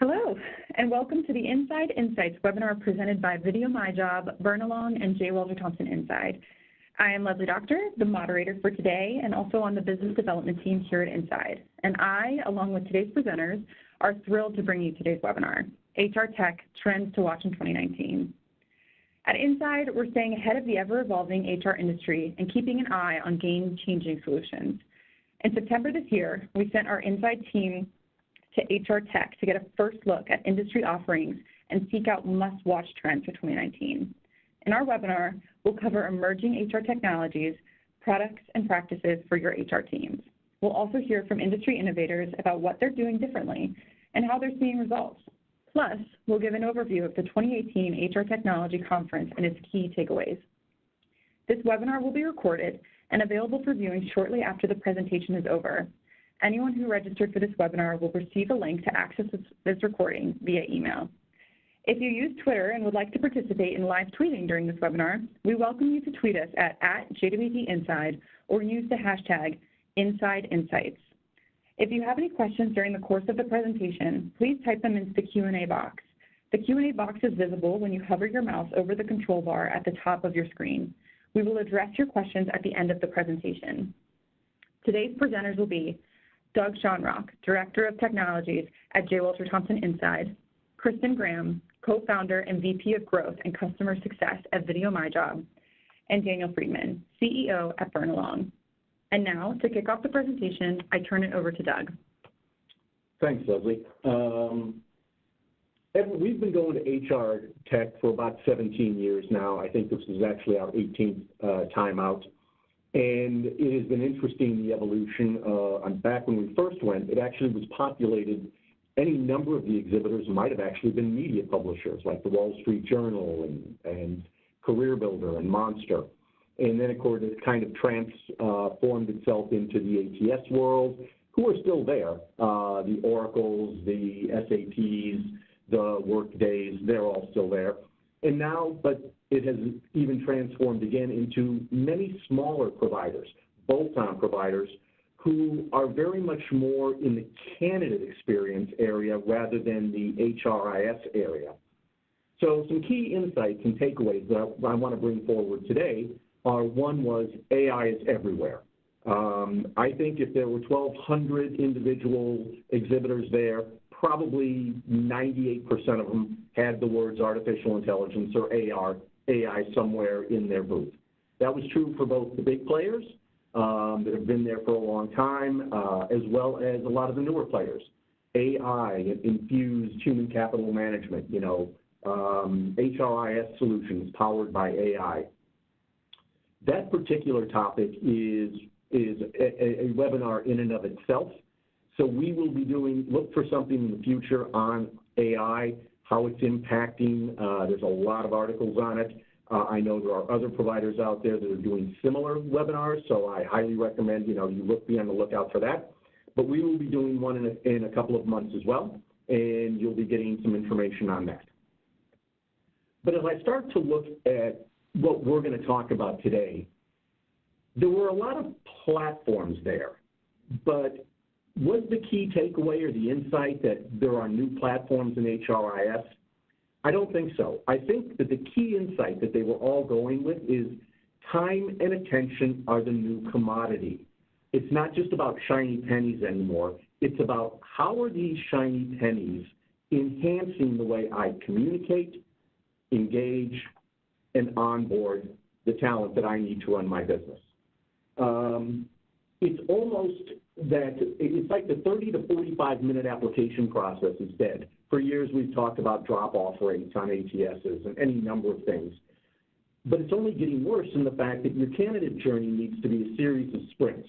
Hello, and welcome to the Inside Insights webinar presented by Video My Job, Burnalong, and J. Walter Thompson Inside. I am Leslie Doctor, the moderator for today, and also on the business development team here at Inside. And I, along with today's presenters, are thrilled to bring you today's webinar, HR Tech Trends to Watch in 2019. At Inside, we're staying ahead of the ever-evolving HR industry and keeping an eye on game-changing solutions. In September this year, we sent our Inside team to HR Tech to get a first look at industry offerings and seek out must-watch trends for 2019. In our webinar, we'll cover emerging HR technologies, products, and practices for your HR teams. We'll also hear from industry innovators about what they're doing differently and how they're seeing results. Plus, we'll give an overview of the 2018 HR Technology Conference and its key takeaways. This webinar will be recorded and available for viewing shortly after the presentation is over. Anyone who registered for this webinar will receive a link to access this recording via email. If you use Twitter and would like to participate in live tweeting during this webinar, we welcome you to tweet us at @JWTInside or use the hashtag InsideInsights. If you have any questions during the course of the presentation, please type them into the Q&A box. The Q&A box is visible when you hover your mouse over the control bar at the top of your screen. We will address your questions at the end of the presentation. Today's presenters will be Doug Schonrock, Director of Technologies at J. Walter Thompson Inside, Kristen Graham, Co-founder and VP of Growth and Customer Success at Video My Job, and Daniel Friedman, CEO at Burnalong. And now, to kick off the presentation, I turn it over to Doug. Thanks, Leslie. We've been going to HR Tech for about 17 years now. I think this is actually our 18th time out. And it has been interesting, the evolution. Back when we first went, it actually was populated. Any number of the exhibitors might have actually been media publishers, like the Wall Street Journal and Career Builder and Monster. And then, of course, it kind of transformed itself into the ATS world, who are still there. The Oracles, the SAPs, the Workdays, they're all still there. And now, but it has even transformed again into many smaller providers, bolt-on providers, who are very much more in the candidate experience area rather than the HRIS area. So some key insights and takeaways that I want to bring forward today are, one was AI is everywhere. I think if there were 1,200 individual exhibitors there, probably 98% of them had the words artificial intelligence or AI somewhere in their booth. That was true for both the big players that have been there for a long time, as well as a lot of the newer players. AI, infused human capital management, HRIS solutions powered by AI. That particular topic is a webinar in and of itself. So we will be look for something in the future on AI, how it's impacting. There's a lot of articles on it. I know there are other providers out there that are doing similar webinars, so I highly recommend, you be on the lookout for that. But we will be doing one in a couple of months as well, and you'll be getting some information on that. But as I start to look at what we're going to talk about today, there were a lot of platforms there, but was the key takeaway or the insight that there are new platforms in HRIS? I don't think so. I think that the key insight that they were all going with is time and attention are the new commodity. It's not just about shiny pennies anymore. It's about how are these shiny pennies enhancing the way I communicate, engage, and onboard the talent that I need to run my business. It's almost that it's like the 30 to 45-minute application process is dead. For years, we've talked about drop-off rates on ATSs and any number of things. But it's only getting worse in the fact that your candidate journey needs to be a series of sprints.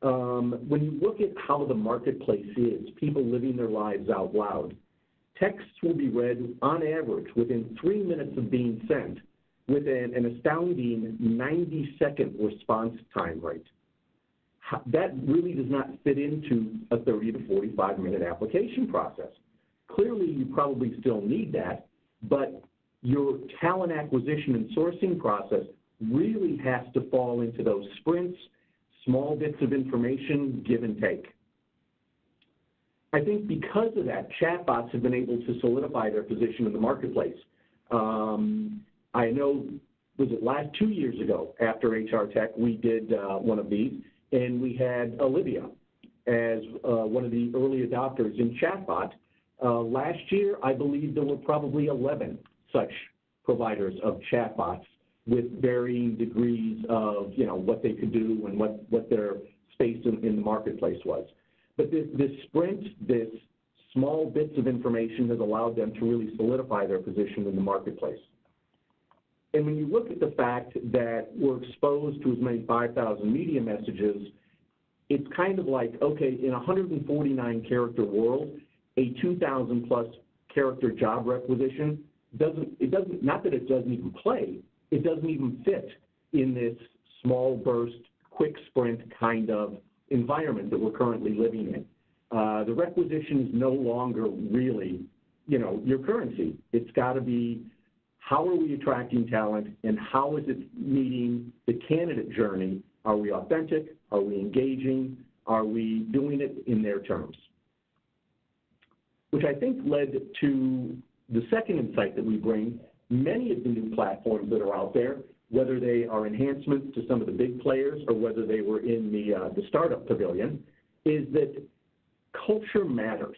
When you look at how the marketplace is, people living their lives out loud, texts will be read on average within 3 minutes of being sent with an astounding 90-second response time rate. That really does not fit into a 30 to 45-minute application process. Clearly, you probably still need that, but your talent acquisition and sourcing process really has to fall into those sprints, small bits of information, give and take. I think because of that, chatbots have been able to solidify their position in the marketplace. I know, was it last 2 years ago after HR Tech, we did one of these, and we had Olivia as one of the early adopters in chatbot. Last year, I believe there were probably 11 such providers of chatbots with varying degrees of, what they could do and what their space in the marketplace was. But this sprint, this small bits of information has allowed them to really solidify their position in the marketplace. And when you look at the fact that we're exposed to as many 5,000 media messages, it's kind of like, okay, in a 149 character world, a 2,000 plus character job requisition not that it doesn't even play, it doesn't even fit in this small burst, quick sprint kind of environment that we're currently living in. The requisition is no longer really, your currency. It's got to be, how are we attracting talent and how is it meeting the candidate journey? Are we authentic? Are we engaging? Are we doing it in their terms? Which I think led to the second insight that we bring. Many of the new platforms that are out there, whether they are enhancements to some of the big players or whether they were in the startup pavilion, is that culture matters.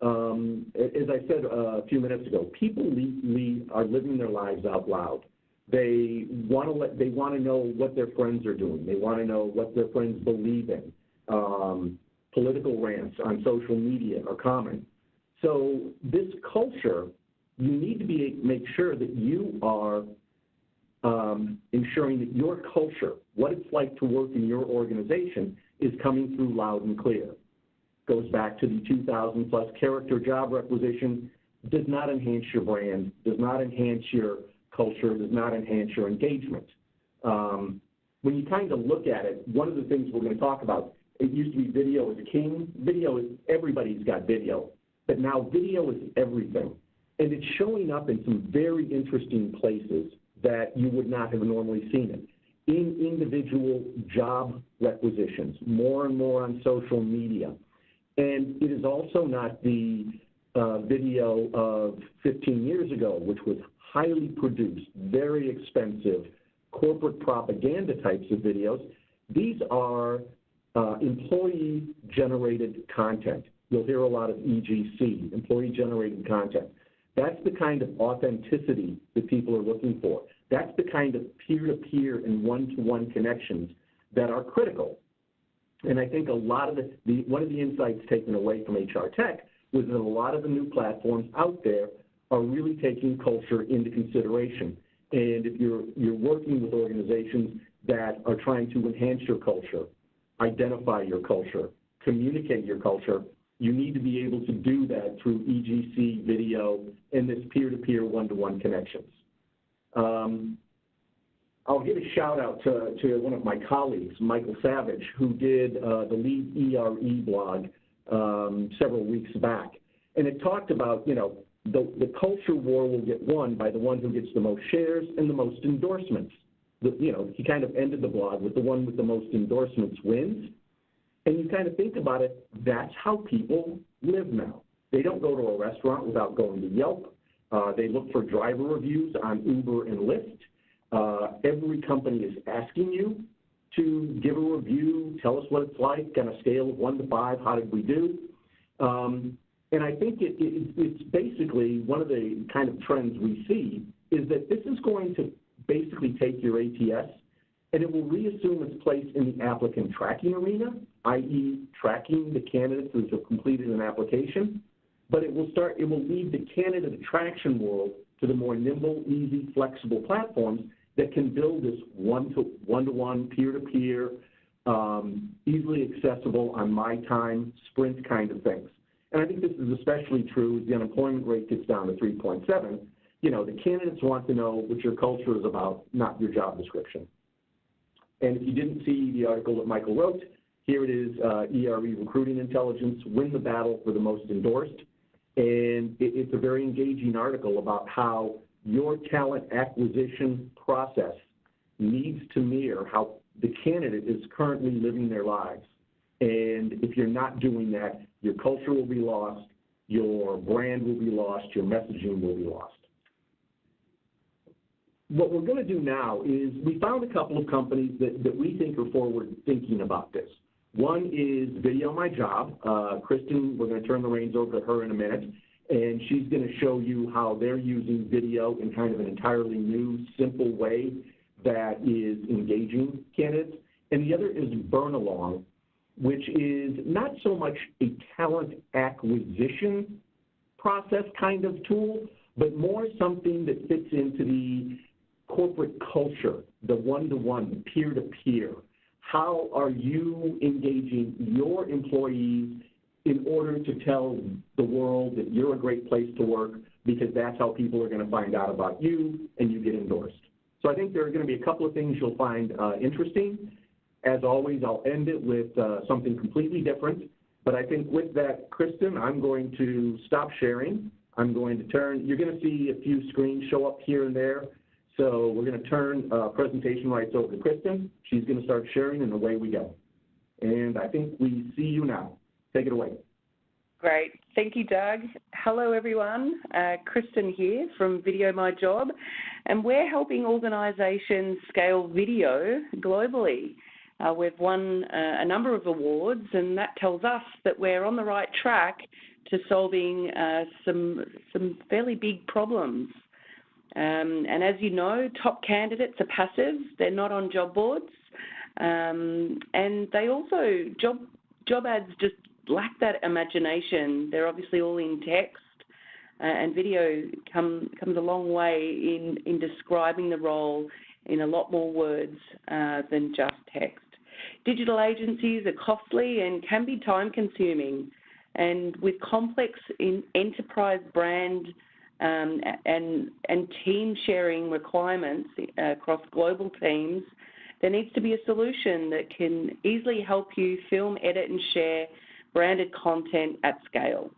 As I said a few minutes ago, people are living their lives out loud. They want to know what their friends are doing. They want to know what their friends believe in. Political rants on social media are common. So this culture, you need to make sure that you are ensuring that your culture, what it's like to work in your organization, is coming through loud and clear. Goes back to the 2,000 plus character job requisition, does not enhance your brand, does not enhance your culture, does not enhance your engagement. When you kind of look at it, one of the things we're going to talk about, it used to be video is king. Everybody's got video, but now video is everything. And it's showing up in some very interesting places that you would not have normally seen it. In individual job requisitions, more and more on social media. And it is also not the video of 15 years ago, which was highly produced, very expensive, corporate propaganda types of videos. These are employee-generated content. You'll hear a lot of EGC, employee-generated content. That's the kind of authenticity that people are looking for. That's the kind of peer-to-peer and one-to-one connections that are critical. And I think a lot of one of the insights taken away from HR Tech was that a lot of the new platforms out there are really taking culture into consideration. And if you're working with organizations that are trying to enhance your culture, identify your culture, communicate your culture, you need to be able to do that through EGC, video, and this peer-to-peer, one-to-one connections. I'll give a shout out to one of my colleagues, Michael Savage, who did the Lead ERE blog several weeks back. And it talked about, the culture war will get won by the one who gets the most shares and the most endorsements. He kind of ended the blog with the one with the most endorsements wins. And you kind of think about it, that's how people live now. They don't go to a restaurant without going to Yelp. They look for driver reviews on Uber and Lyft. Every company is asking you to give a review, tell us what it's like on a scale of 1 to 5, how did we do? And I think it's basically one of the kind of trends we see is that this is going to basically take your ATS and it will reassume its place in the applicant tracking arena, i.e. tracking the candidates who have completed an application, but it will lead the candidate attraction world to the more nimble, easy, flexible platforms that can build this one-to-one, peer-to-peer, easily accessible on my time, sprint kind of things. And I think this is especially true as the unemployment rate gets down to 3.7. The candidates want to know what your culture is about, not your job description. And if you didn't see the article that Michael wrote, here it is, ERE Recruiting Intelligence, Win the Battle for the Most Endorsed. And it's a very engaging article about how your talent acquisition process needs to mirror how the candidate is currently living their lives. And if you're not doing that, your culture will be lost, your brand will be lost, your messaging will be lost. What we're going to do now is we found a couple of companies that we think are forward thinking about this. One is Video My Job. Kristen, we're going to turn the reins over to her in a minute, and she's going to show you how they're using video in kind of an entirely new, simple way that is engaging candidates. And the other is Burn Along, which is not so much a talent acquisition process kind of tool, but more something that fits into the corporate culture, the one-to-one, the peer-to-peer. How are you engaging your employees in order to tell the world that you're a great place to work, because that's how people are going to find out about you and you get endorsed. So I think there are going to be a couple of things you'll find interesting. As always, I'll end it with something completely different. But I think with that, Kristen, I'm going to stop sharing. I'm going to turn, you're going to see a few screens show up here and there. So we're going to turn presentation rights over to Kristen. She's going to start sharing, and away we go. And I think we see you now. Take it away. Great. Thank you, Doug. Hello, everyone. Kristen here from Video My Job, and we're helping organisations scale video globally. We've won a number of awards, and that tells us that we're on the right track to solving some fairly big problems. And as you know, top candidates are passive. They're not on job boards. And they also, job ads just lack that imagination. They're obviously all in text, and video comes a long way in describing the role in a lot more words than just text. Digital agencies are costly and can be time-consuming. And with complex enterprise brand and team sharing requirements across global teams, there needs to be a solution that can easily help you film, edit, and share branded content at scale.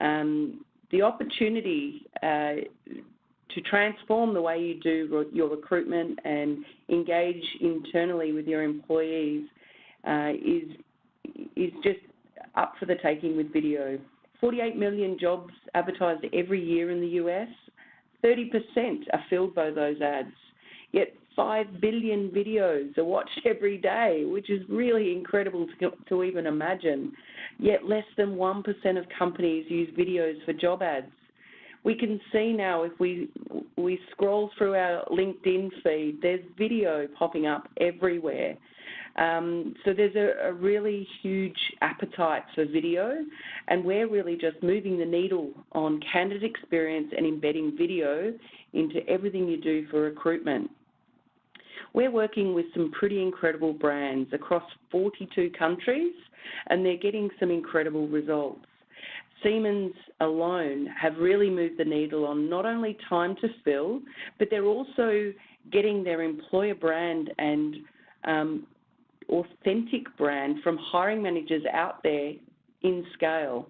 The opportunity to transform the way you do your recruitment and engage internally with your employees is just up for the taking with video. 48 million jobs advertised every year in the US, 30% are filled by those ads. Yet 5 billion videos are watched every day, which is really incredible to even imagine. Yet less than 1% of companies use videos for job ads. We can see now if we scroll through our LinkedIn feed, there's video popping up everywhere. So there's a really huge appetite for video, and we're really just moving the needle on candidate experience and embedding video into everything you do for recruitment. We're working with some pretty incredible brands across 42 countries, and they're getting some incredible results. Siemens alone have really moved the needle on not only time to fill, but they're also getting their employer brand and authentic brand from hiring managers out there in scale.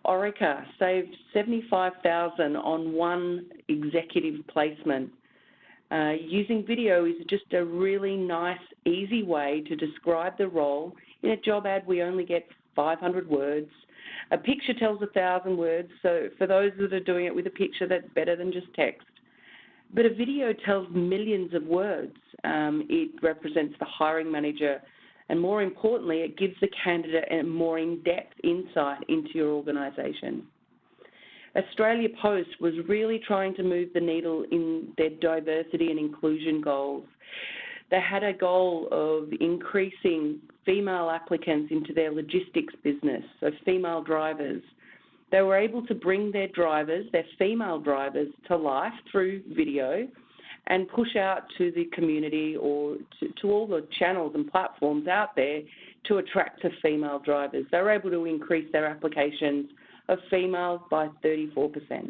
Orica saved $75,000 on one executive placement. Using video is just a really nice, easy way to describe the role. In a job ad, we only get 500 words. A picture tells 1,000 words, so for those that are doing it with a picture, that's better than just text. But a video tells millions of words. It represents the hiring manager, and more importantly, it gives the candidate a more in-depth insight into your organisation. Australia Post was really trying to move the needle in their diversity and inclusion goals. They had a goal of increasing female applicants into their logistics business, so female drivers. They were able to bring their drivers, their female drivers, to life through video and push out to the community or to all the channels and platforms out there to attract the female drivers. They were able to increase their applications of females by 34%.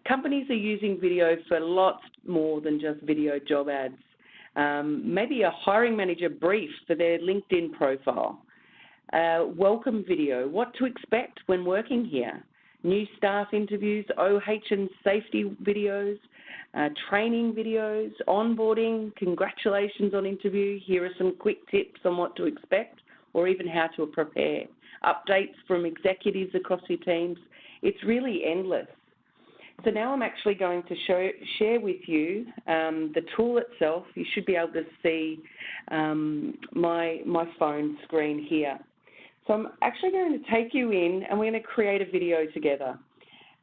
Companies are using video for lots more than just video job ads. Maybe a hiring manager brief for their LinkedIn profile. Welcome video, what to expect when working here. New staff interviews, OH and safety videos, training videos, onboarding, congratulations on interview. Here are some quick tips on what to expect or even how to prepare, updates from executives across your teams. It's really endless. So now I'm actually going to share with you the tool itself. You should be able to see my phone screen here. So I'm actually going to take you in and we're going to create a video together.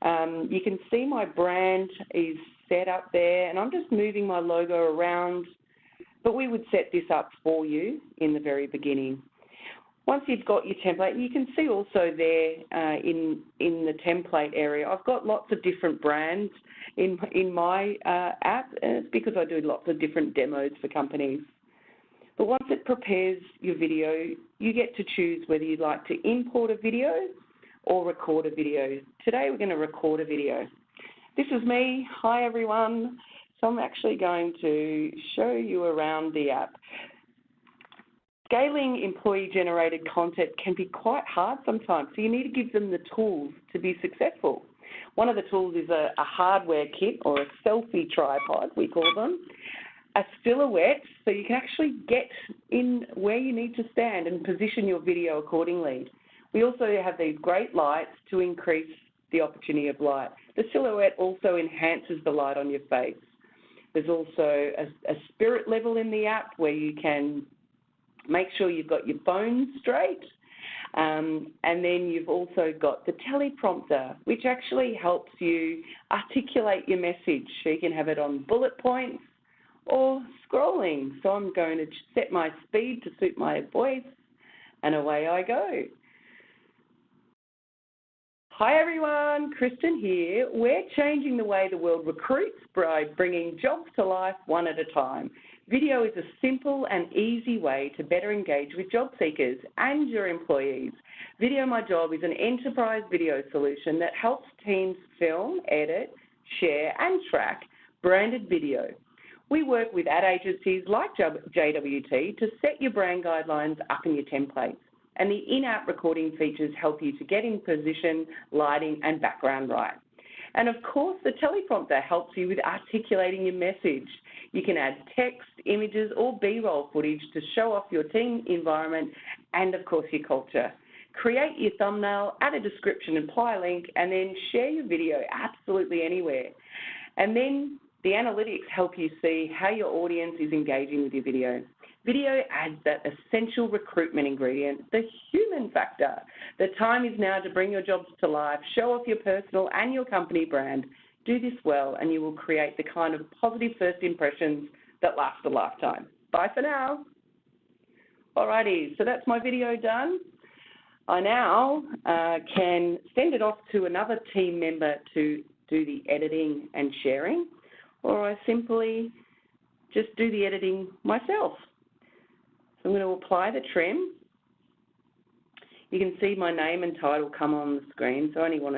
You can see my brand is set up there and I'm just moving my logo around, but we would set this up for you in the very beginning. Once you've got your template, you can see also there in the template area, I've got lots of different brands in my app, and it's because I do lots of different demos for companies. But once it prepares your video, you get to choose whether you'd like to import a video or record a video. Today we're going to record a video. This is me. Hi everyone. So I'm actually going to show you around the app. Scaling employee-generated content can be quite hard sometimes, so you need to give them the tools to be successful. One of the tools is a hardware kit or a selfie tripod, we call them, a silhouette, so you can actually get in where you need to stand and position your video accordingly. We also have these great lights to increase the opportunity of light. The silhouette also enhances the light on your face. There's also a spirit level in the app where you can make sure you've got your phone straight, and then you've also got the teleprompter, which actually helps you articulate your message. So you can have it on bullet points or scrolling. So I'm going to set my speed to suit my voice, and away I go. Hi everyone, Kristen here. We're changing the way the world recruits by bringing jobs to life one at a time. Video is a simple and easy way to better engage with job seekers and your employees. Video My Job is an enterprise video solution that helps teams film, edit, share and track branded video. We work with ad agencies like JWT to set your brand guidelines up in your templates, and the in-app recording features help you to get in position, lighting and background right. And of course, the teleprompter helps you with articulating your message. You can add text, images, or B-roll footage to show off your team environment and, of course, your culture. Create your thumbnail, add a description, apply a link, and then share your video absolutely anywhere. And then the analytics help you see how your audience is engaging with your video. Video adds that essential recruitment ingredient, the human factor. The time is now to bring your jobs to life, show off your personal and your company brand. Do this well and you will create the kind of positive first impressions that last a lifetime. Bye for now. Alrighty, so that's my video done. I now can send it off to another team member to do the editing and sharing, or I simply just do the editing myself. So I'm going to apply the trim. You can see my name and title come on the screen, so I only want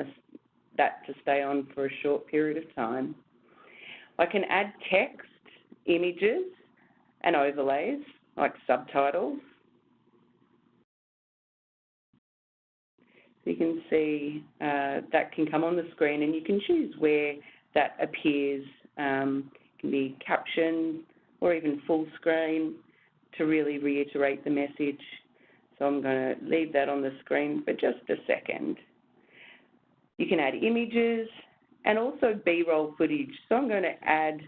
that to stay on for a short period of time. I can add text, images, and overlays, like subtitles. So you can see that can come on the screen, and you can choose where that appears. It can be caption or even full screen to really reiterate the message. So I'm going to leave that on the screen for just a second. You can add images and also B-roll footage. So I'm going to add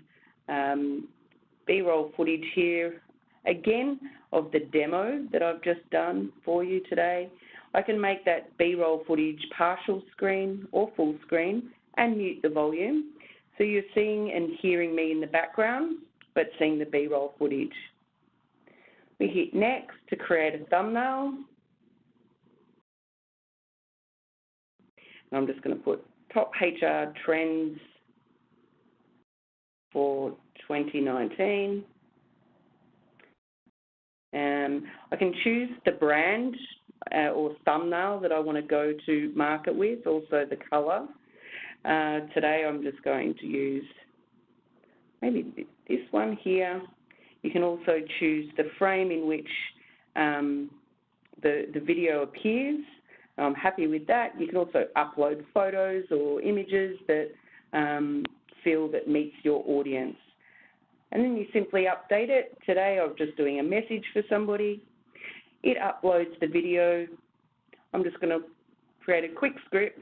B-roll footage here, again, of the demo that I've just done for you today. I can make that B-roll footage partial screen or full screen and mute the volume. So you're seeing and hearing me in the background, but seeing the B-roll footage. We hit next to create a thumbnail. I'm just going to put top HR trends for 2019. I can choose the brand or thumbnail that I want to go to market with, also the colour. Today I'm just going to use maybe this one here. You can also choose the frame in which the video appears. I'm happy with that. You can also upload photos or images that feel that meets your audience. And then you simply update it. Today I'm just doing a message for somebody. It uploads the video. I'm just going to create a quick script.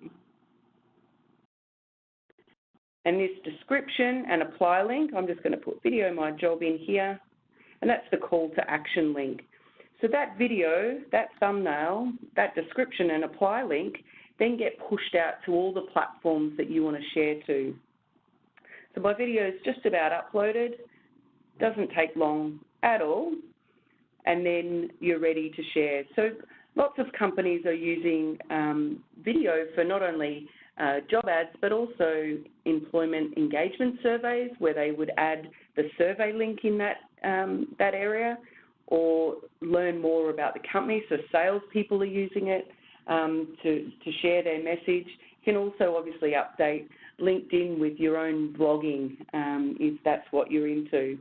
And this description and apply link, I'm just going to put Video My Job in here, and that's the call to action link. So that video, that thumbnail, that description and apply link then get pushed out to all the platforms that you want to share to. So my video is just about uploaded, doesn't take long at all, and then you're ready to share. So lots of companies are using video for not only job ads, but also employment engagement surveys where they would add the survey link in that area, or learn more about the company. So salespeople are using it to share their message. You can also obviously update LinkedIn with your own blogging if that's what you're into.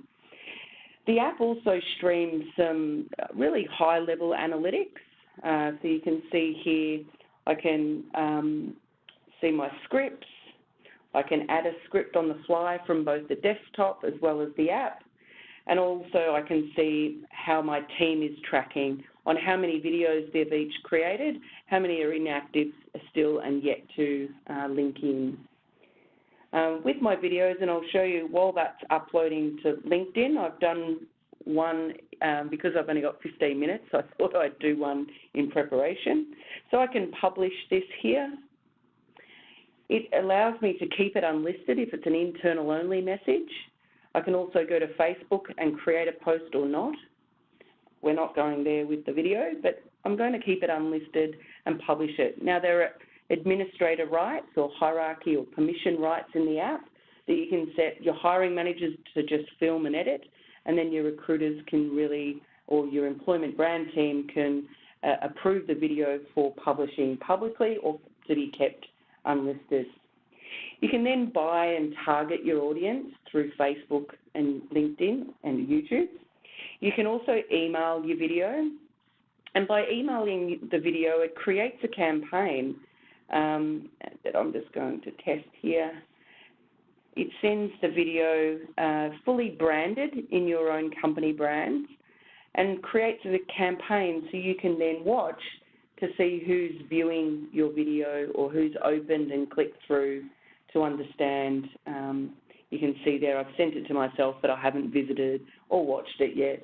The app also streams some really high-level analytics. So you can see here, I can see my scripts. I can add a script on the fly from both the desktop as well as the app. And also I can see how my team is tracking on how many videos they've each created, how many are inactive still and yet to link in. With my videos, and I'll show you while that's uploading to LinkedIn, I've done one because I've only got 15 minutes, so I thought I'd do one in preparation. So I can publish this here. It allows me to keep it unlisted if it's an internal-only message. I can also go to Facebook and create a post or not. We're not going there with the video, but I'm going to keep it unlisted and publish it. Now, there are administrator rights or hierarchy or permission rights in the app that you can set your hiring managers to just film and edit, and then your recruiters can really, or your employment brand team can approve the video for publishing publicly or to be kept unlisted. You can then buy and target your audience through Facebook and LinkedIn and YouTube. You can also email your video, and by emailing the video, it creates a campaign that I'm just going to test here. It sends the video fully branded in your own company brand and creates a campaign so you can then watch to see who's viewing your video or who's opened and clicked through to understand. You can see there I've sent it to myself, but I haven't visited or watched it yet.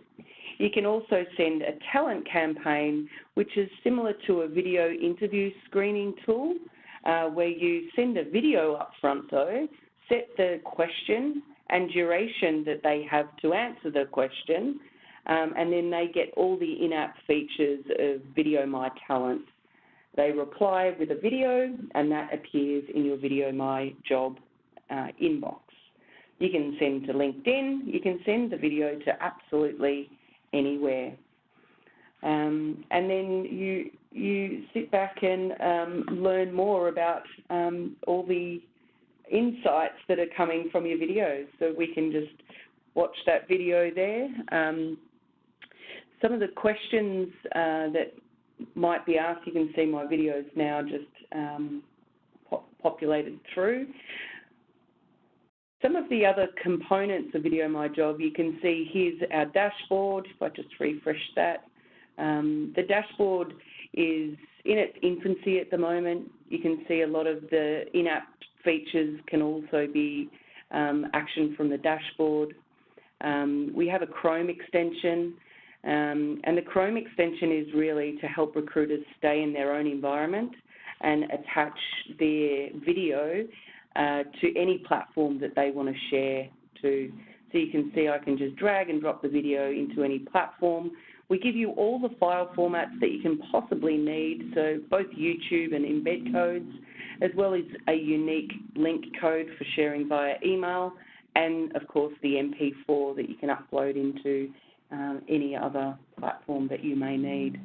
You can also send a talent campaign, which is similar to a video interview screening tool, where you send a video up front though, set the question and duration that they have to answer the question, and then they get all the in-app features of Video My Talent. They reply with a video, and that appears in your Video My Job inbox. You can send to LinkedIn. You can send the video to absolutely anywhere. And then you sit back and learn more about all the insights that are coming from your videos. So we can just watch that video there. Some of the questions that might be asked, you can see my videos now just populated through. Some of the other components of Video My Job, you can see here's our dashboard. If I just refresh that. The dashboard is in its infancy at the moment. You can see a lot of the in-app features can also be actioned from the dashboard. We have a Chrome extension, and the Chrome extension is really to help recruiters stay in their own environment and attach their video to any platform that they want to share to. So you can see I can just drag and drop the video into any platform. We give you all the file formats that you can possibly need, so both YouTube and embed codes, as well as a unique link code for sharing via email, and of course the MP4 that you can upload into any other platform that you may need.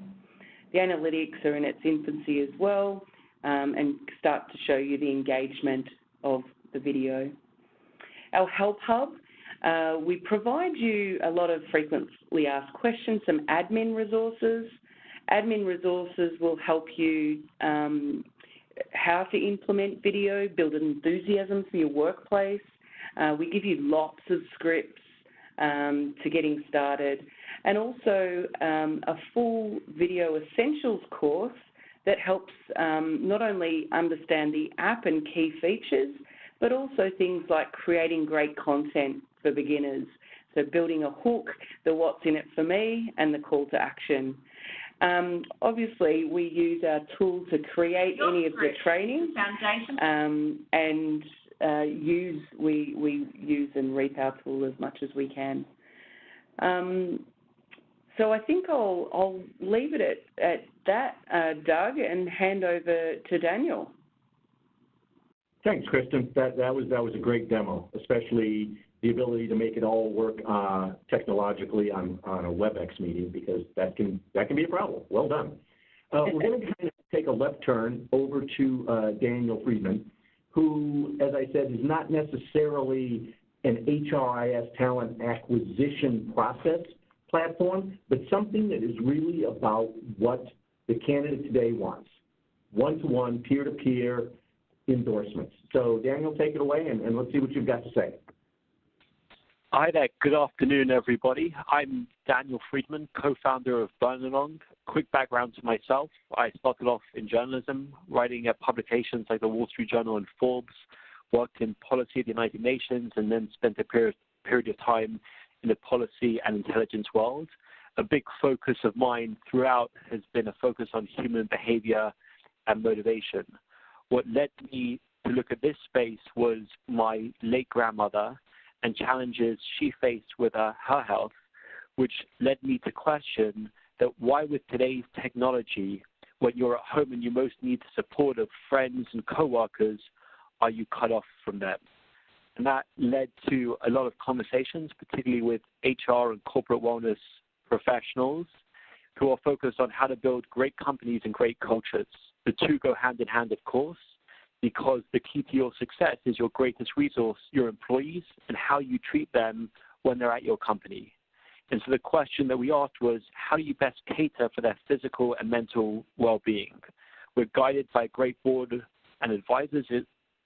The analytics are in its infancy as well, and start to show you the engagement of the video. Our Help Hub, we provide you a lot of frequently asked questions, some admin resources. Admin resources will help you how to implement video, build an enthusiasm for your workplace. We give you lots of scripts to getting started. and also a full video essentials course that helps not only understand the app and key features, but also things like creating great content for beginners. So building a hook, the what's in it for me, and the call to action. Obviously, we use our tool to create any of the training, and we use and reap our tool as much as we can. So I think I'll leave it at that, Doug, and hand over to Daniel. Thanks, Kristen. That was a great demo, especially the ability to make it all work technologically on a WebEx meeting, because that can be a problem. Well done. We're going to kind of take a left turn over to Daniel Friedman, who, as I said, is not necessarily an HRIS talent acquisition process platform, but something that is really about what the candidate today wants: one-to-one, peer-to-peer endorsements. So, Daniel, take it away, and let's see what you've got to say. Hi there. Good afternoon, everybody. I'm Daniel Friedman, co-founder of Burn Along. Quick background to myself. I started off in journalism, writing at publications like the Wall Street Journal and Forbes, worked in policy at the United Nations, and then spent a period of time in the policy and intelligence world. A big focus of mine throughout has been a focus on human behavior and motivation. What led me to look at this space was my late grandmother and challenges she faced with her health, which led me to question that why with today's technology, when you're at home and you most need the support of friends and coworkers, are you cut off from them? And that led to a lot of conversations, particularly with HR and corporate wellness professionals who are focused on how to build great companies and great cultures. The two go hand in hand, of course, because the key to your success is your greatest resource, your employees, and how you treat them when they're at your company. And so the question that we asked was, how do you best cater for their physical and mental well-being? We're guided by a great board and advisors,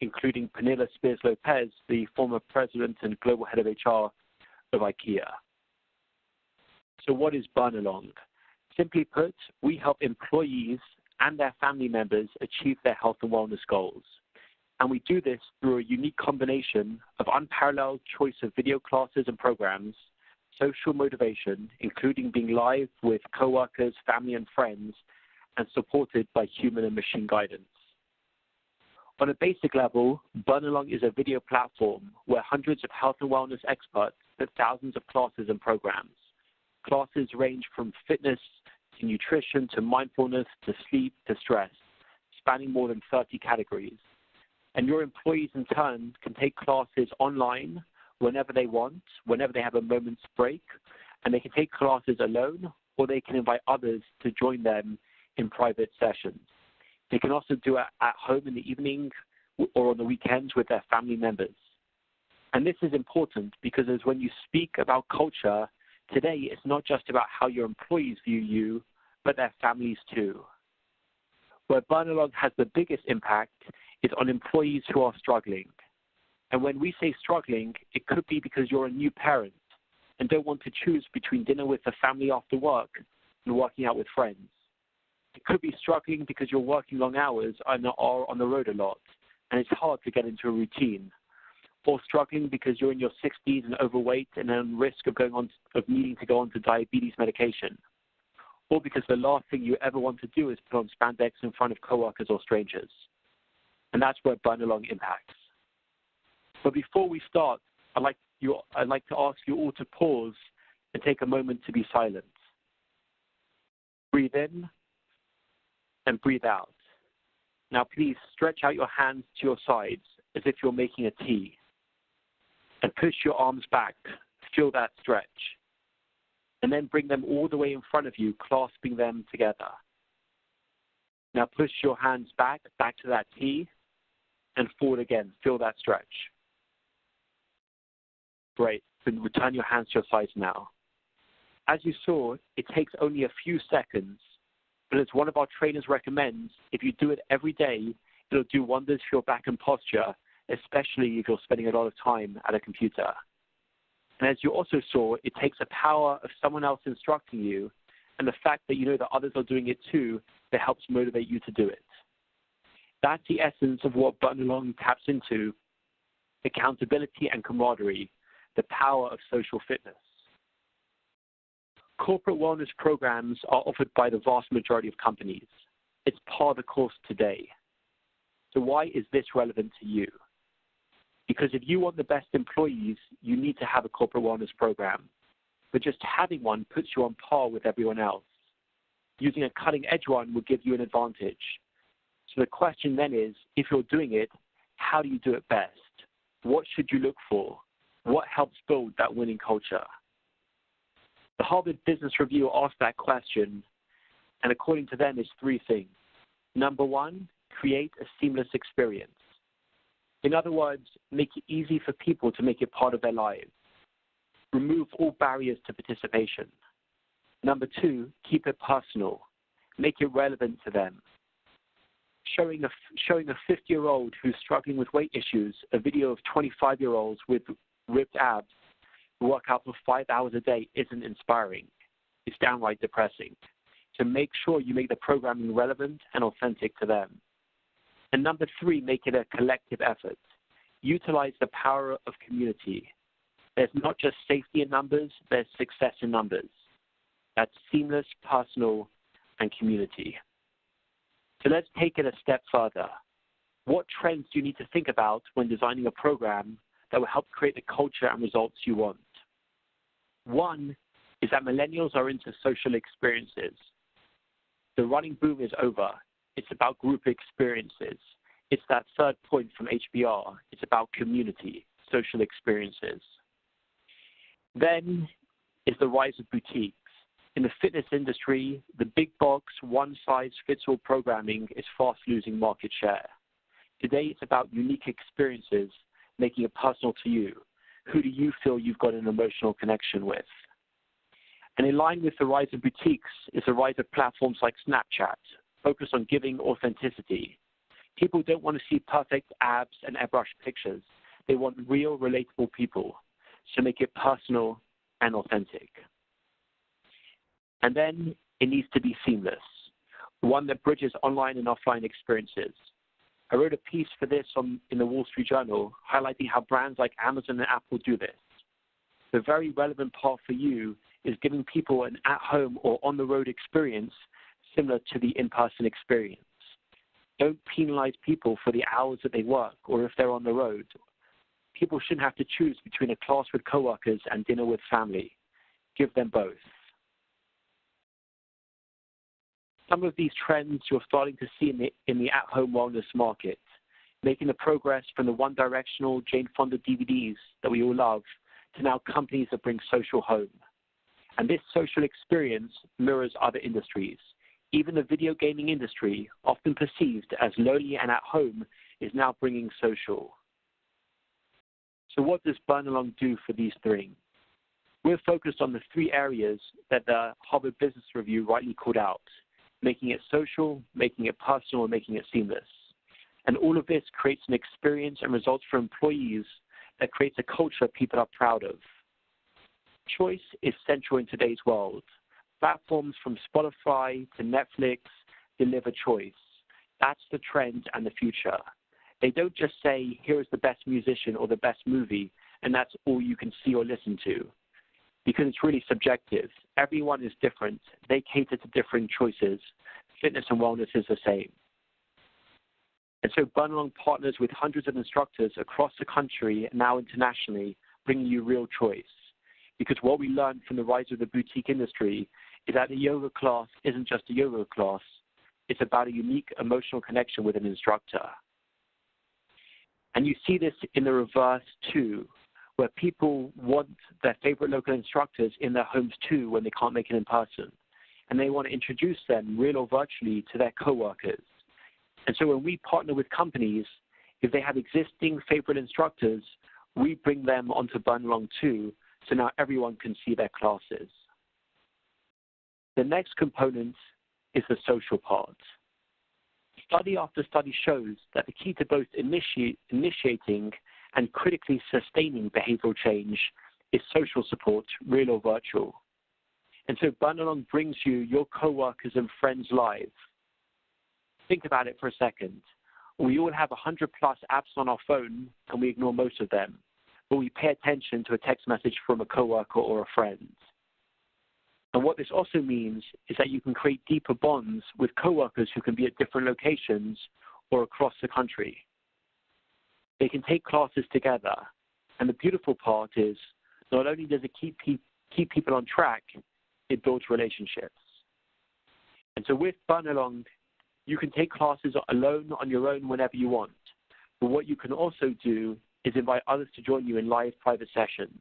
including Pernilla Spears-Lopez, the former president and global head of HR of IKEA. So what is Burn Along? Simply put, we help employees and their family members achieve their health and wellness goals. And we do this through a unique combination of unparalleled choice of video classes and programs, social motivation, including being live with coworkers, family, and friends, and supported by human and machine guidance. On a basic level, Burn Along is a video platform where hundreds of health and wellness experts put thousands of classes and programs. Classes range from fitness to nutrition to mindfulness to sleep to stress, spanning more than 30 categories. And your employees, in turn, can take classes online whenever they want, whenever they have a moment's break, and they can take classes alone, or they can invite others to join them in private sessions. They can also do it at home in the evening or on the weekends with their family members. And this is important because as when you speak about culture, today it's not just about how your employees view you, but their families too. Where Burn Along has the biggest impact is on employees who are struggling. And when we say struggling, it could be because you're a new parent and don't want to choose between dinner with the family after work and working out with friends. It could be struggling because you're working long hours and are on the road a lot, and it's hard to get into a routine. Or struggling because you're in your 60s and overweight and on risk of needing to go on to diabetes medication. Or because the last thing you ever want to do is put on spandex in front of coworkers or strangers. And that's where Burn Along impacts. But before we start, I'd like to ask you all to pause and take a moment to be silent. Breathe in and breathe out. Now please stretch out your hands to your sides as if you're making a T. And push your arms back. Feel that stretch. And then bring them all the way in front of you, clasping them together. Now push your hands back to that T, and forward again. Feel that stretch. Great. Then return your hands to your sides now. As you saw, it takes only a few seconds, but as one of our trainers recommends, if you do it every day, it'll do wonders for your back and posture, especially if you're spending a lot of time at a computer. And as you also saw, it takes the power of someone else instructing you and the fact that you know that others are doing it too that helps motivate you to do it. That's the essence of what Burn Along taps into: accountability and camaraderie, the power of social fitness. Corporate wellness programs are offered by the vast majority of companies. It's part of the course today. So why is this relevant to you? Because if you want the best employees, you need to have a corporate wellness program. But just having one puts you on par with everyone else. Using a cutting-edge one will give you an advantage. So the question then is, if you're doing it, how do you do it best? What should you look for? What helps build that winning culture? The Harvard Business Review asked that question, and according to them, it's three things. Number one, create a seamless experience. In other words, make it easy for people to make it part of their lives. Remove all barriers to participation. Number two, keep it personal. Make it relevant to them. Showing a 50-year-old who's struggling with weight issues a video of 25-year-olds with ripped abs who work out for 5 hours a day isn't inspiring. It's downright depressing. So make sure you make the programming relevant and authentic to them. And number three, make it a collective effort. Utilize the power of community. There's not just safety in numbers, there's success in numbers. That's seamless, personal, and community. So let's take it a step further. What trends do you need to think about when designing a program that will help create the culture and results you want? One is that millennials are into social experiences. The running boom is over. It's about group experiences. It's that third point from HBR. It's about community, social experiences. Then is the rise of boutiques. In the fitness industry, the big box, one-size-fits-all programming is fast losing market share. Today, it's about unique experiences, making it personal to you. Who do you feel you've got an emotional connection with? And in line with the rise of boutiques is the rise of platforms like Snapchat, focused on giving authenticity. People don't want to see perfect abs and airbrushed pictures. They want real, relatable people. So make it personal and authentic. And then it needs to be seamless, one that bridges online and offline experiences. I wrote a piece for this in the Wall Street Journal highlighting how brands like Amazon and Apple do this. The very relevant part for you is giving people an at-home or on-the-road experience similar to the in-person experience. Don't penalize people for the hours that they work or if they're on the road. People shouldn't have to choose between a class with coworkers and dinner with family. Give them both. Some of these trends you're starting to see in the at-home wellness market, making the progress from the one-directional Jane Fonda DVDs that we all love to now companies that bring social home. And this social experience mirrors other industries. Even the video gaming industry, often perceived as lonely and at home, is now bringing social. So what does Burn Along do for these three? We're focused on the three areas that the Harvard Business Review rightly called out: making it social, making it personal, and making it seamless. And all of this creates an experience and results for employees that creates a culture people are proud of. Choice is central in today's world. Platforms from Spotify to Netflix deliver choice. That's the trend and the future. They don't just say, here is the best musician or the best movie, and that's all you can see or listen to, because it's really subjective. Everyone is different. They cater to different choices. Fitness and wellness is the same. And so Burn Along partners with hundreds of instructors across the country and now internationally, bringing you real choice. Because what we learned from the rise of the boutique industry is that a yoga class isn't just a yoga class. It's about a unique emotional connection with an instructor. And you see this in the reverse too, where people want their favorite local instructors in their homes too when they can't make it in person. And they want to introduce them, real or virtually, to their coworkers. And so when we partner with companies, if they have existing favorite instructors, we bring them onto Burn Along too, so now everyone can see their classes. The next component is the social part. Study after study shows that the key to both initiating and critically sustaining behavioral change is social support, real or virtual. And so Burn-Along brings you your coworkers and friends live. Think about it for a second. We all have 100+ apps on our phone, and we ignore most of them, but we pay attention to a text message from a coworker or a friend. And what this also means is that you can create deeper bonds with coworkers who can be at different locations or across the country. They can take classes together, and the beautiful part is not only does it keep people on track, it builds relationships. And so with Burn-Along, you can take classes alone on your own whenever you want. But what you can also do is invite others to join you in live private sessions.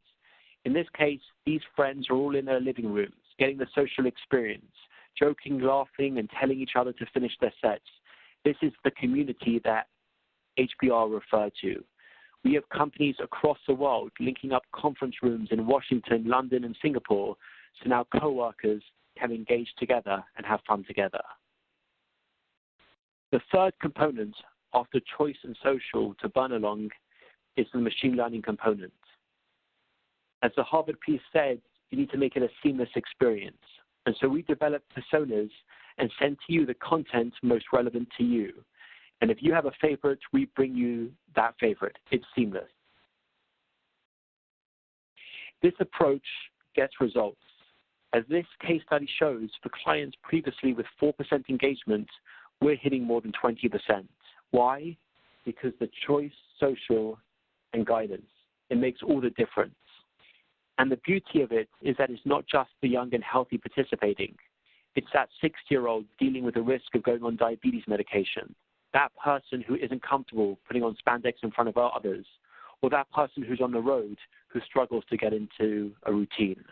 In this case, these friends are all in their living rooms, getting the social experience, joking, laughing, and telling each other to finish their sets. This is the community that HBR refer to. We have companies across the world linking up conference rooms in Washington, London, and Singapore, so now coworkers can engage together and have fun together. The third component after choice and social to Burn-Along is the machine learning component. As the Harvard piece said, you need to make it a seamless experience. And so we develop personas and send to you the content most relevant to you. And if you have a favorite, we bring you that favorite. It's seamless. This approach gets results. As this case study shows, for clients previously with 4% engagement, we're hitting more than 20%. Why? Because the choice, social, and guidance, it makes all the difference. And the beauty of it is that it's not just the young and healthy participating. It's that 60-year-old dealing with the risk of going on diabetes medication, that person who isn't comfortable putting on spandex in front of others, or that person who's on the road who struggles to get into a routine.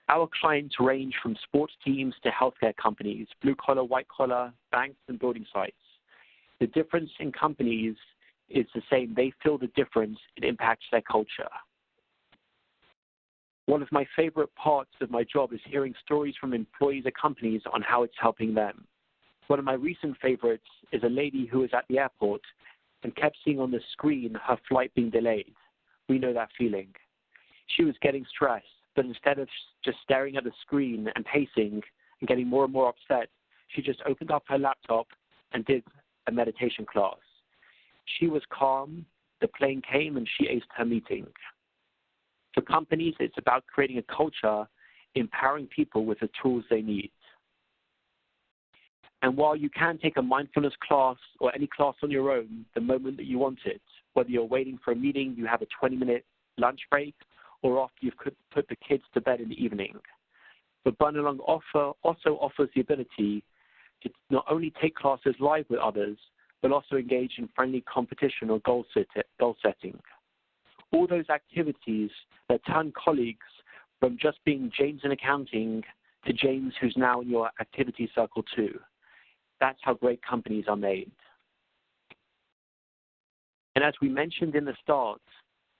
Our clients range from sports teams to healthcare companies, blue-collar, white-collar, banks, and building sites. The difference in companies is the same. They feel the difference. It impacts their culture. One of my favorite parts of my job is hearing stories from employees at companies on how it's helping them. One of my recent favorites is a lady who was at the airport and kept seeing on the screen her flight being delayed. We know that feeling. She was getting stressed, but instead of just staring at the screen and pacing and getting more and more upset, she just opened up her laptop and did a meditation class. She was calm, the plane came, and she aced her meeting. For companies, it's about creating a culture, empowering people with the tools they need. And while you can take a mindfulness class or any class on your own the moment that you want it, whether you're waiting for a meeting, you have a 20-minute lunch break, or after you've put the kids to bed in the evening. But Burn-Along also offers the ability to not only take classes live with others, but also engage in friendly competition or goal setting. All those activities that turn colleagues from just being James in accounting to James who's now in your activity circle too. That's how great companies are made. And as we mentioned in the start,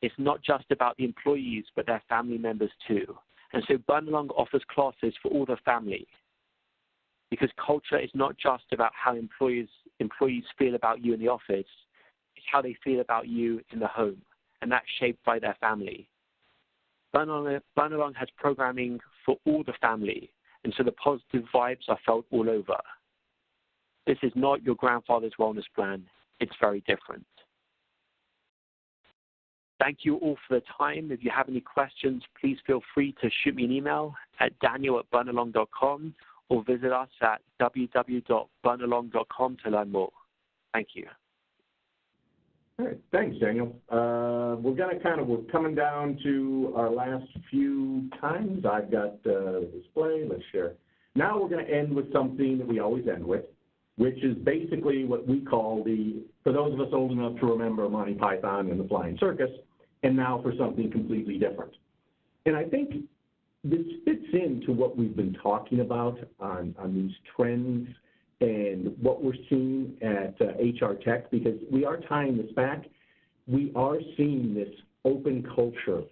it's not just about the employees, but their family members too. And so Burn-Along offers classes for all the family, because culture is not just about how employees feel about you in the office, it's how they feel about you in the home, and that's shaped by their family. Burn-Along has programming for all the family, and so the positive vibes are felt all over. This is not your grandfather's wellness plan. It's very different. Thank you all for the time. If you have any questions, please feel free to shoot me an email at daniel@burnalong.com or visit us at www.burnalong.com to learn more. Thank you. All right, thanks, Daniel. We're coming down to our last few times. I've got the display. Let's share. Now we're going to end with something that we always end with, which is basically what we call for those of us old enough to remember Monty Python and the Flying Circus, and now for something completely different. And I think this fits into what we've been talking about on these trends and what we're seeing at HR Tech, because we are tying this back. We are seeing this open culture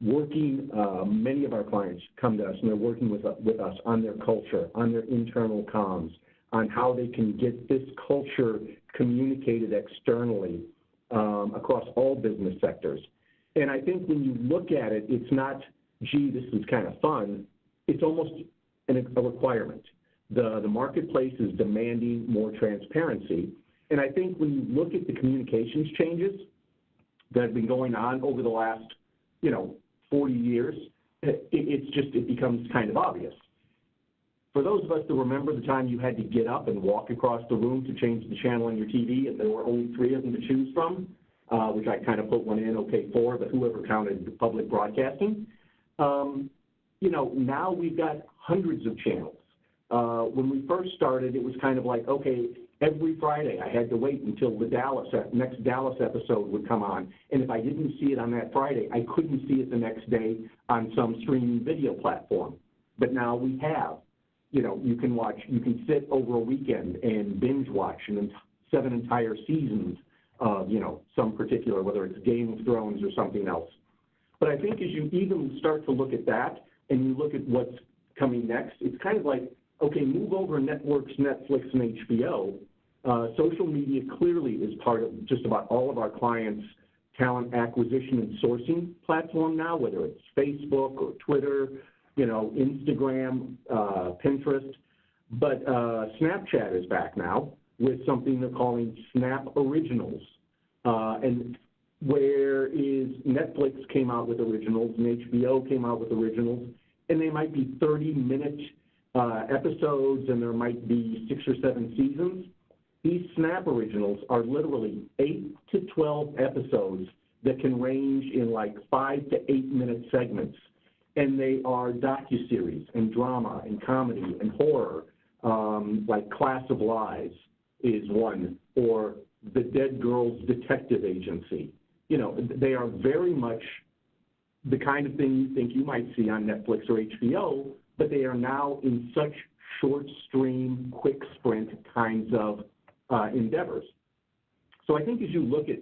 working. Many of our clients come to us and they're working with us on their culture, on their internal comms, on how they can get this culture communicated externally across all business sectors. And I think when you look at it, it's not, gee, this is kind of fun. It's almost a requirement. The marketplace is demanding more transparency. And I think when you look at the communications changes that have been going on over the last, 40 years, it becomes kind of obvious. For those of us that remember the time you had to get up and walk across the room to change the channel on your TV, and there were only 3 of them to choose from, which I kind of put one in, okay, 4, but whoever counted public broadcasting, now we've got hundreds of channels. When we first started, it was kind of like, okay, every Friday I had to wait until the next Dallas episode would come on, and if I didn't see it on that Friday, I couldn't see it the next day on some streaming video platform. But now we have, you can sit over a weekend and binge watch 7 entire seasons of, some particular, whether it's Game of Thrones or something else. But I think as you even start to look at that and you look at what's coming next, it's kind of like, okay, move over networks, Netflix, and HBO. Social media clearly is part of just about all of our clients' talent acquisition and sourcing platform now, whether it's Facebook or Twitter, Instagram, Pinterest. But Snapchat is back now with something they're calling Snap Originals. And whereas Netflix came out with originals and HBO came out with originals, and they might be 30-minute episodes, and there might be 6 or 7 seasons. These Snap Originals are literally 8 to 12 episodes that can range in like 5 to 8-minute segments. And they are docuseries and drama and comedy and horror, like Class of Lies is one, or The Dead Girls Detective Agency. They are very much the kind of thing you think you might see on Netflix or HBO, but they are now in such short stream, quick sprint kinds of endeavors. So I think as you look at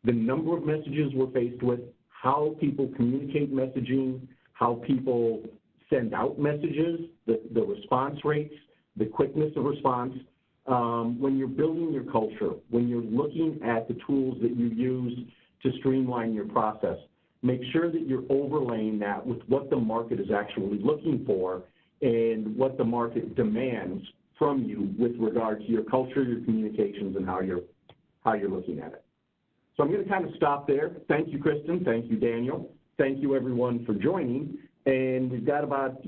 the number of messages we're faced with, how people communicate messaging, how people send out messages, the response rates, the quickness of response, when you're building your culture, when you're looking at the tools that you use to streamline your process, make sure that you're overlaying that with what the market is actually looking for and what the market demands from you with regard to your culture, your communications, and how you're looking at it. So I'm going to kind of stop there. Thank you, Kristen. Thank you, Daniel. Thank you, everyone, for joining. And we've got about,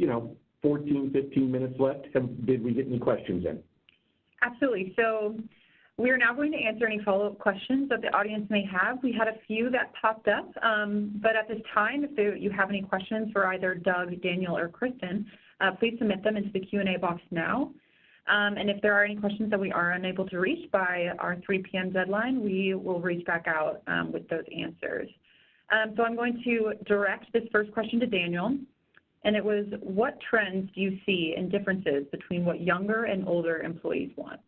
14, 15 minutes left. Did we get any questions in? Absolutely. So we are now going to answer any follow-up questions that the audience may have. We had a few that popped up, but at this time, if you have any questions for either Doug, Daniel, or Kristen, please submit them into the Q&A box now. And if there are any questions that we are unable to reach by our 3 p.m. deadline, we will reach back out with those answers. So I'm going to direct this first question to Daniel, and it was, what trends do you see and differences between what younger and older employees want?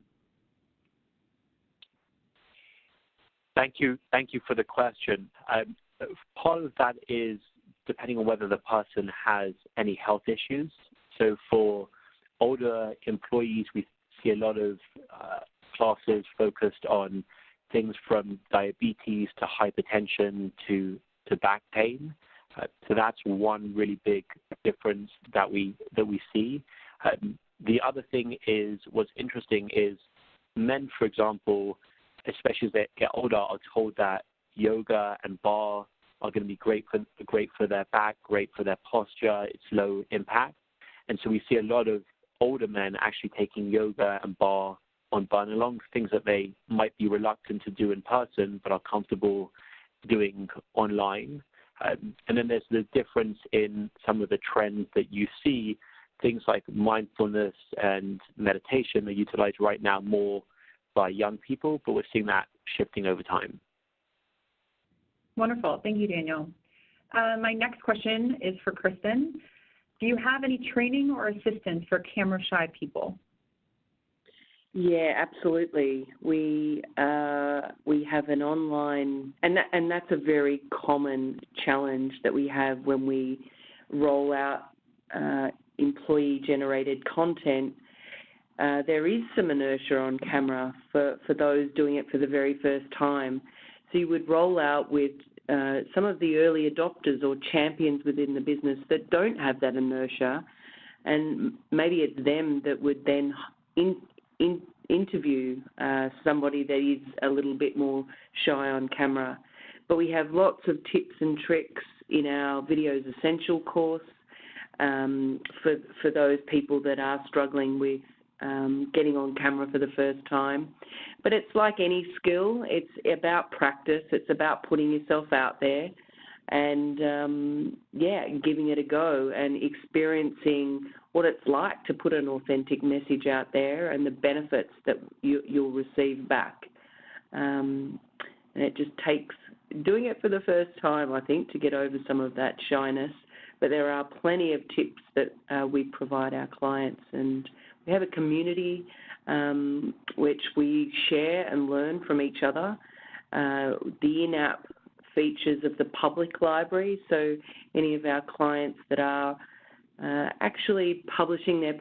Thank you for the question. Part of that is depending on whether the person has any health issues. So for older employees, we see a lot of classes focused on things from diabetes to hypertension to back pain. So that's one really big difference that we see. The other thing is, what's interesting is men, for example, especially as they get older, are told that yoga and bar are going to be great for their back, great for their posture. It's low impact. And so we see a lot of older men actually taking yoga and bar on burn-alongs, things that they might be reluctant to do in person but are comfortable doing online. And then there's the difference in some of the trends that you see. Things like mindfulness and meditation are utilized right now more by young people, but we're seeing that shifting over time. Wonderful. Thank you, Daniel. My next question is for Kristen. Do you have any training or assistance for camera-shy people? Yeah, absolutely. We have an online, and that's a very common challenge that we have when we roll out employee-generated content. There is some inertia on camera for those doing it for the very first time. So you would roll out with some of the early adopters or champions within the business that don't have that inertia, and maybe it's them that would then interview somebody that is a little bit more shy on camera. But we have lots of tips and tricks in our Videos Essential course for those people that are struggling with getting on camera for the first time. But it's like any skill. It's about practice. It's about putting yourself out there and, giving it a go and experiencing what it's like to put an authentic message out there and the benefits that you'll receive back. And it just takes doing it for the first time, I think, to get over some of that shyness. But there are plenty of tips that we provide our clients, and we have a community which we share and learn from each other. The in-app features of the public library, so any of our clients that are actually publishing their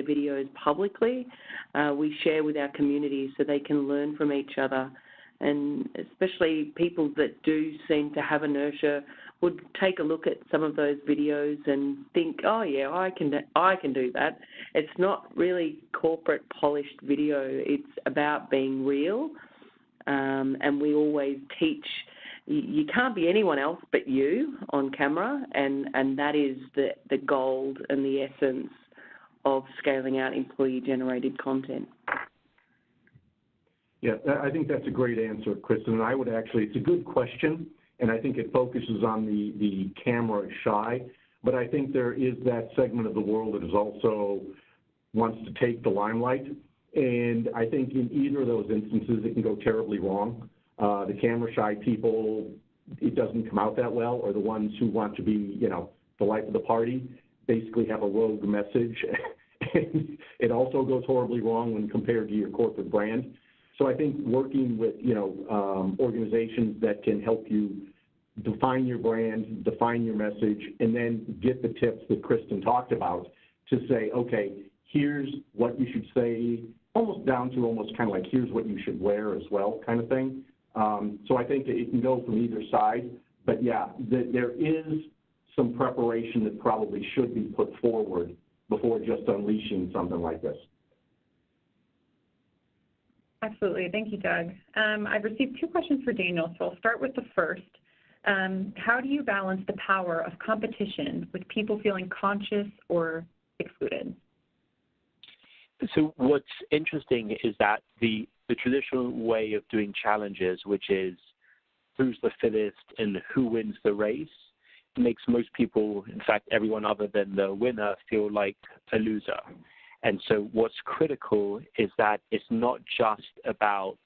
videos publicly, we share with our community so they can learn from each other. And especially people that do seem to have inertia would take a look at some of those videos and think, oh yeah, I can do that. It's not really corporate polished video. It's about being real, and we always teach you can't be anyone else but you on camera, and that is the gold and the essence of scaling out employee-generated content. Yeah, I think that's a great answer, Kristen. And I would actually, it's a good question, and I think it focuses on the camera shy, but I think there is that segment of the world that is also wants to take the limelight. And I think in either of those instances, it can go terribly wrong. The camera shy people, it doesn't come out that well, or the ones who want to be, the life of the party, basically have a rogue message. And it also goes horribly wrong when compared to your corporate brand. So I think working with, organizations that can help you define your brand, define your message, and then get the tips that Kristen talked about to say, okay, here's what you should say, almost down to almost kind of like here's what you should wear as well kind of thing. So I think it can go from either side. But, yeah, there is some preparation that probably should be put forward before just unleashing something like this. Absolutely. Thank you, Doug. I've received two questions for Daniel, so I'll start with the first. How do you balance the power of competition with people feeling conscious or excluded? So what's interesting is that the traditional way of doing challenges, which is who's the fittest and who wins the race, makes most people, in fact, everyone other than the winner, feel like a loser. And so what's critical is that it's not just about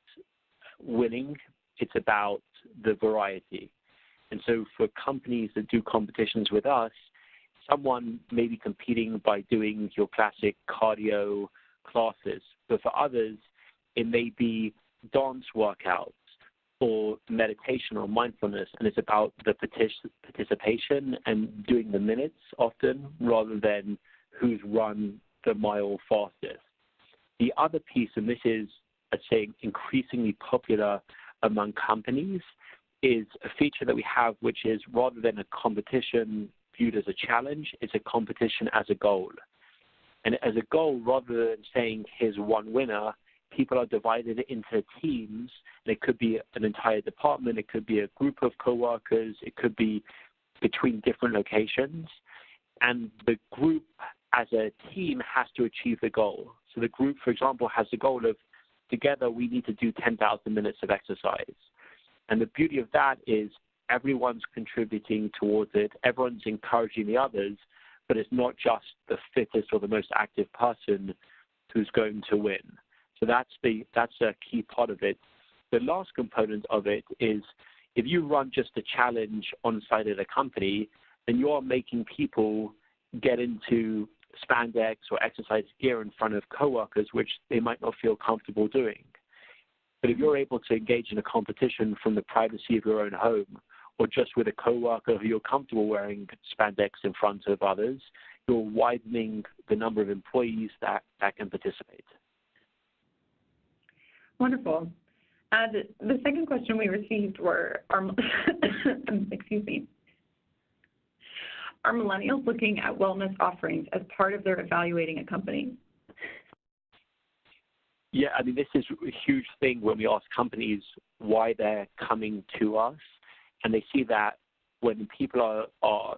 winning, it's about the variety. And so for companies that do competitions with us, someone may be competing by doing your classic cardio classes, but for others, it may be dance workouts or meditation or mindfulness, and it's about the participation and doing the minutes often rather than who's run the mile fastest. The other piece, and this is, I'd say, increasingly popular among companies, is a feature that we have, which is rather than a competition viewed as a challenge, it's a competition as a goal. And as a goal, rather than saying here's one winner, people are divided into teams. And it could be an entire department, it could be a group of coworkers, it could be between different locations. And the group as a team has to achieve the goal. So the group, for example, has the goal of together we need to do 10,000 minutes of exercise. And the beauty of that is everyone's contributing towards it, everyone's encouraging the others, but it's not just the fittest or the most active person who's going to win. So that's a key part of it. The last component of it is if you run just a challenge on site at a company, then you are making people get into spandex or exercise gear in front of coworkers, which they might not feel comfortable doing. But if you're able to engage in a competition from the privacy of your own home, or just with a coworker who you're comfortable wearing spandex in front of others, you're widening the number of employees that can participate. Wonderful. The second question we received were, excuse me, are millennials looking at wellness offerings as part of their evaluating a company? Yeah, I mean, this is a huge thing when we ask companies why they're coming to us, and they see that when people are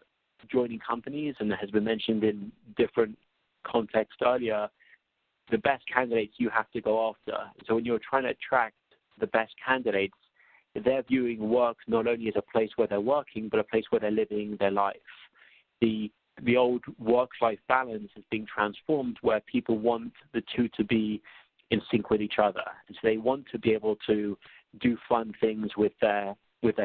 joining companies, and it has been mentioned in different contexts earlier, the best candidates you have to go after. So when you're trying to attract the best candidates, they're viewing work not only as a place where they're working, but a place where they're living their life. The old work-life balance is being transformed where people want the two to be in sync with each other. And so they want to be able to do fun things with their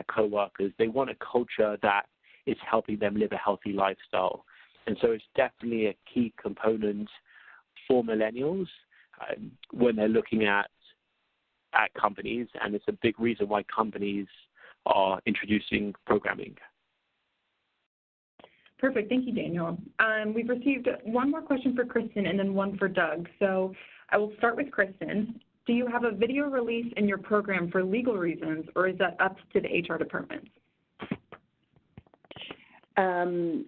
coworkers. They want a culture that is helping them live a healthy lifestyle. And so it's definitely a key component for millennials when they're looking at companies, and it's a big reason why companies are introducing programming. Perfect. Thank you, Daniel. We've received one more question for Kristen and then one for Doug. So I will start with Kristen. Do you have a video release in your program for legal reasons, or is that up to the HR department? There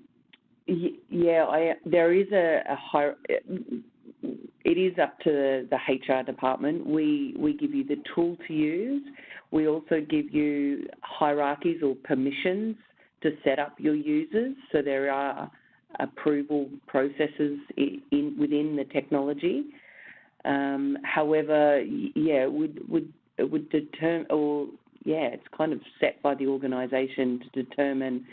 is it is up to the HR department. We give you the tool to use. We also give you hierarchies or permissions to set up your users. So there are approval processes within the technology. However, it would determine, it's kind of set by the organisation to determine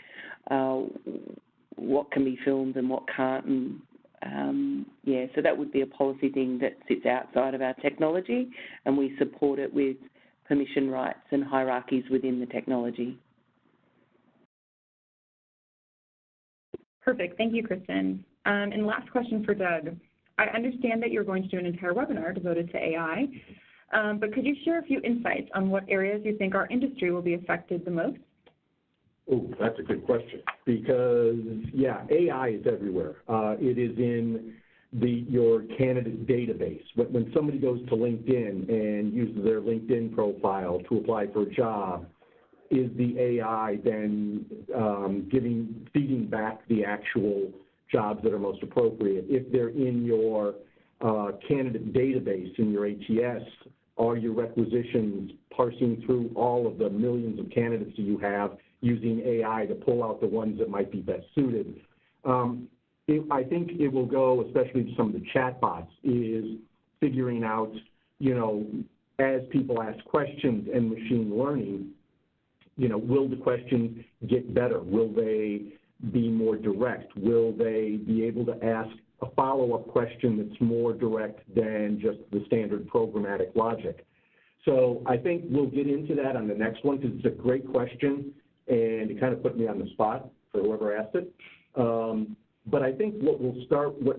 what can be filmed and what can't. And so that would be a policy thing that sits outside of our technology, and we support it with permission rights and hierarchies within the technology. Perfect. Thank you, Kristen. And last question for Doug. I understand that you're going to do an entire webinar devoted to AI, but could you share a few insights on what areas you think our industry will be affected the most? Oh, that's a good question, because, AI is everywhere. It is in your candidate database. When somebody goes to LinkedIn and uses their LinkedIn profile to apply for a job, is the AI then feeding back the actual jobs that are most appropriate? If they're in your candidate database, in your ATS, are your requisitions parsing through all of the millions of candidates that you have using AI to pull out the ones that might be best suited? I think it will go, especially to some of the chatbots, is figuring out, as people ask questions and machine learning, will the questions get better? Will they be more direct? Will they be able to ask a follow-up question that's more direct than just the standard programmatic logic? So I think we'll get into that on the next one, because it's a great question, and it kind of put me on the spot for whoever asked it. But I think what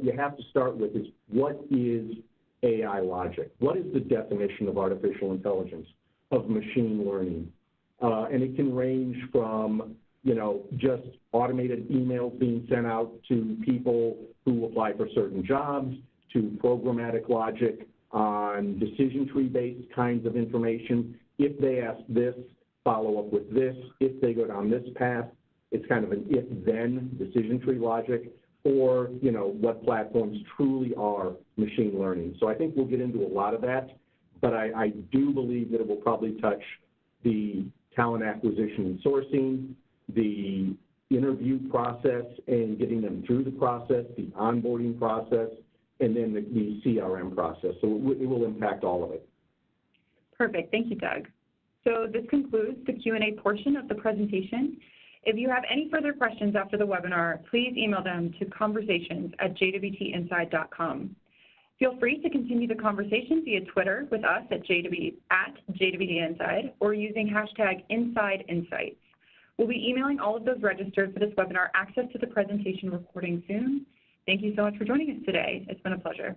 you have to start with is, what is AI logic? What is the definition of artificial intelligence, of machine learning? And it can range from, just automated emails being sent out to people who apply for certain jobs, to programmatic logic on decision tree-based kinds of information. If they ask this, follow up with this. If they go down this path, it's kind of an if-then decision tree logic, or, what platforms truly are machine learning. So I think we'll get into a lot of that, but I do believe that it will probably touch the talent acquisition and sourcing, the interview process and getting them through the process, the onboarding process, and then the CRM process. So it will impact all of it. Perfect. Thank you, Doug. So this concludes the Q&A portion of the presentation. If you have any further questions after the webinar, please email them to conversations@jwtinside.com. Feel free to continue the conversation via Twitter with us at JWTinside, or using hashtag InsideInsights. We'll be emailing all of those registered for this webinar access to the presentation recording soon. Thank you so much for joining us today. It's been a pleasure.